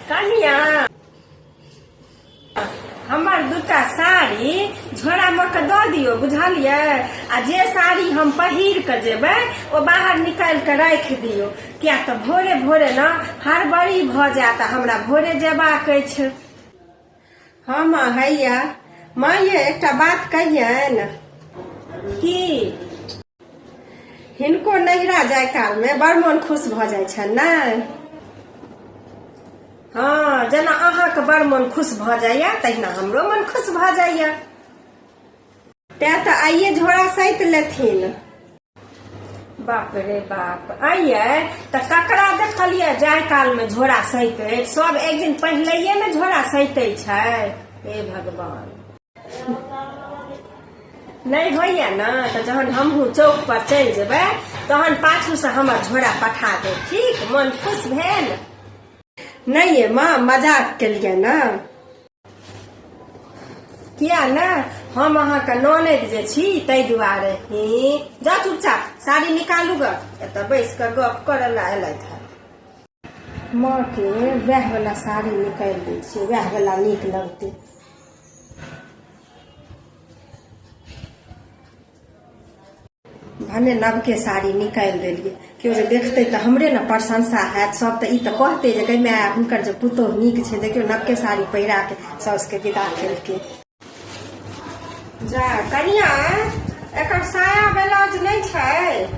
कनिया हमार दूटा साड़ी झोरा में के दऽ दियो बुझलिए। आ जे साड़ी हम पहिर के जेबै ओ बाहर निकाल के राख दियो, किया तो भोरे भोरे न हड़बड़ी भ जात, हमरा भोरे जेबाक अछि। हाँ माँ हैया माँ ये एकटा बात कहियन कि हिनको नैहरा जाय काल में बड़ मन खुश भ जाय छन न। हाँ जेना अहाँके बड़ मन खुश भ जाइया तहिना हमरो मन खुश भ जाइया। तैं तऽ आइये झोरा सैत लेथिन। बाप रे बाप, आइये तऽ ककरा देखलियै जाय काल में झोरा सैतैत, सब एक दिन पहिले में झोरा सैतै छै। हे भगवान, नहीं होइया न तऽ जहन हमहू चौक पर चलि जेबै तहन पाछू से हमर झोरा पठा देब, ठीक? मन खुश भेल। नहीं ये माँ मजाक केलिए न, किया न हम अहाँके ननद जे छी तै दुआरे। जा चुपचाप साड़ी निकालू ग, एतऽ बैस के गप करऽ ला एलथि है। माँ के वएह वाला साड़ी निकाल दै छियै, वएह वाला नीक लगतै। भने नवके साड़ी निकाल देलिए, केओ जे देखते तो हमरे न प्रशंसा हैत, सब तो ई तो कहते जे गई माय हुनकर जे पुतोह नीक छै, देखियो नवके साड़ी पहिरा के साउस के विदा केलकै। जा कनिया एकर साया ब्लाउज नहीं छै?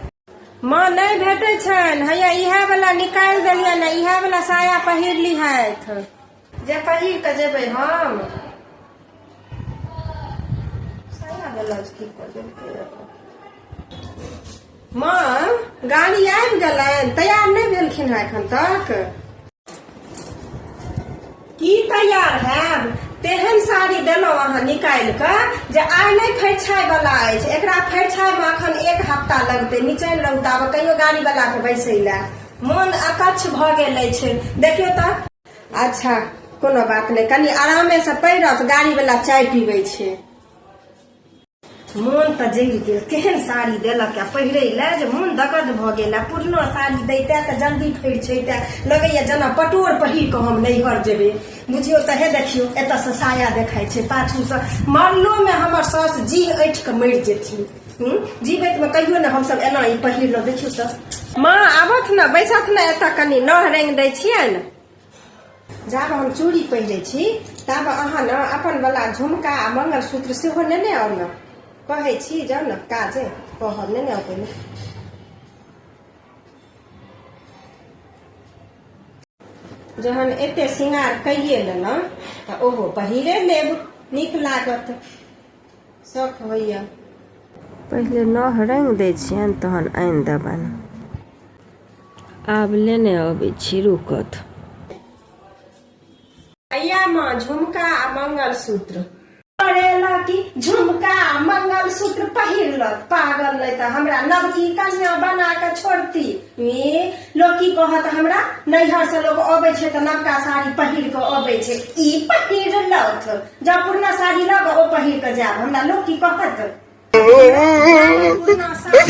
माँ नहीं भेटै छन, हैया इहे वाला निकाल देलिए न, इहे वाला साया पहिर लिहैथ जे पहिर के जेबै हम। साया ब्लाउज की कर देलकै। माँ गाड़ी आबि गेलनि, तैयार नहीं भेलखिन है एखन तक। की तैयार हैब? तेहन साड़ी देलहुँ अहाँ निकालि कऽ जे आइ नहीं फरिछाइ वाला अछि। एकरा फरिछाइ में अखन 1 हफ्ता लगतै, निचैन रौदाब कहियो गाड़ी वाला के बैसै ला। मन अकच्छ भ गेल अछि, देखियो तऽ। अच्छा कोनो बात नहीं, कनी आरामे से पहिरत, गाड़ी वाला चाय पीबै छै। मन तऽ जरि गेल, केहन साड़ी देलक पहिरे ला जे मन दगद भ गेल। पुरनो साड़ी दैते तऽ जल्दी फैर छैते, लगैया जेना पटोर पहिर कऽ हम नैहर जेबै। बुझियो तऽ हे देखियो एतऽ से साया देखाइ छै, पाछू से मरलो में हमर सास जी ऐठ के मरि जेथिन। जीवैत में कहियो ने हमसब एना ई पहिरलहुँ, देखियो तऽ। माँ आबथ न, बैसथ न एतऽ, कनी नह रंग दै छियनि। जाब हम चूड़ी पहिरे छी ताब अहाँ न अपन वाला झुमका आ मंगलसूत्र सेहो नेने आउ न। कहै छी जाउ न, काजे कहब नेने आउ पहिने। जहन एते श्रृंगार कइये लेलहुँ तऽ ओहो पहिरे लेब, नीक लागत, शौक होइया। पहिले नह रंग दै छियनि तहन आनि देबनि। आब लेने अबै छी, रुकत। हैया माँ झुमका आ मंगलसूत्र। करेला की झुमका मंगलसूत्र पहिरलत, पागल नहीं तो हमरा नवकी कन्या बना के छोड़ती। लोग की कहत हमरा, नैहर से लोग अबै छै तो नवका साड़ी पहिर के अबै छै, ई पहिरलत। जब पुरना साड़ी लग ओ पहिर के जाब, हमरा लोग की कहत। पुरना साड़ी